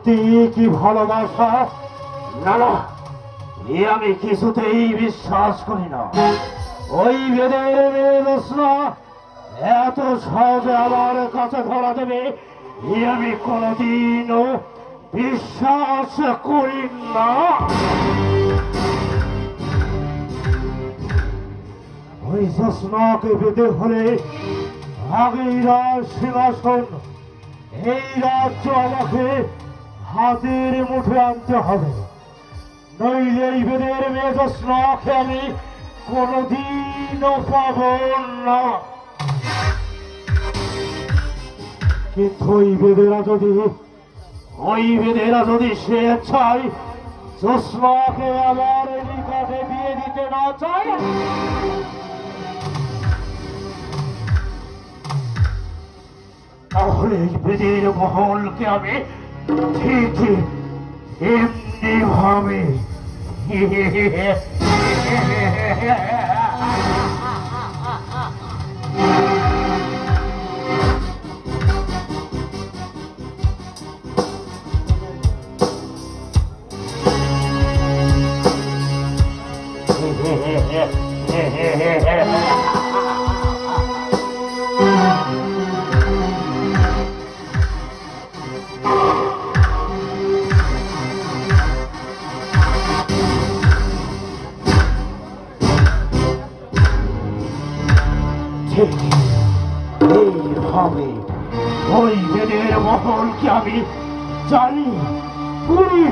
সত্যি কি ভালোবাসা? না না, এ আমি কিছুতেই বিশ্বাস করি না। ওই বেদের মেয়ে রচনা এত সহজে আমার কাছে ধরা দেবে এ আমি কোনোদিনও বিশ্বাস করি না। ওই জোৎস্নাকে পেতে হলে আগেই রাজ সিংহাসন, এই রাজ্য আমাকে হাতের মুঠে আনতে হবে, নইলে এই বেদের মেয়ে জোৎস্নাকে আমি কোনোদিনও পাব না। কিন্তু ওই বেদেরা যদি স্বেচ্ছায় জোৎস্নাকে আমার নিকটে বিয়ে দিতে না চায়, তাহলে এই বেদের মহলকে আমি ঠিক এমনি ভাবে এইভাবে ওই বেদের মহলকে আমি জানি পুরি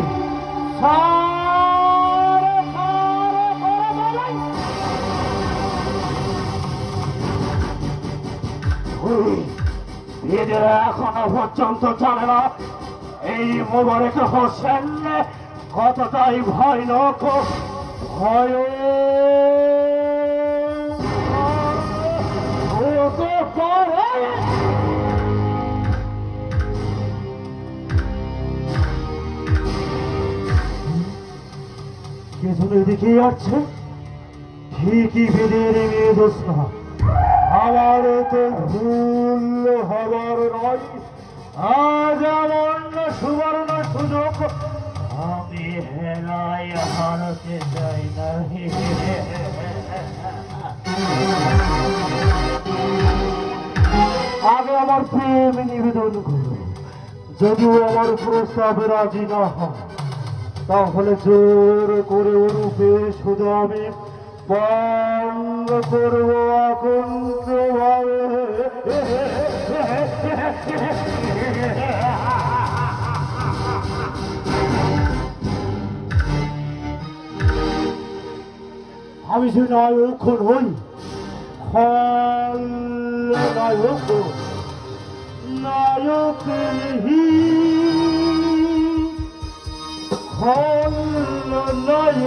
বেদের এখনো পর্যন্ত জানে না এই মোবারক হোসেন কতটাই ভয়ানক ভয় পেছনে দিকে আসছে ঠিকই বেদের মেয়ে জোৎস্না। আমার তো ভুল হবার নয়, আজ আমার সুবর্ণ সুযোগ আমি হেলায় হারাতে চাই না। আগে আমার প্রেম নিবেদন করো, যদিও আমার প্রস্তাবে রাজি না হয় তাহলে জোর করে ওরূপে শুধু আমি বন্ধ করবো আকন্দ ভাবে। আমি যে নায়ক নই, খলনায়ক, নায়ক খলনায়ক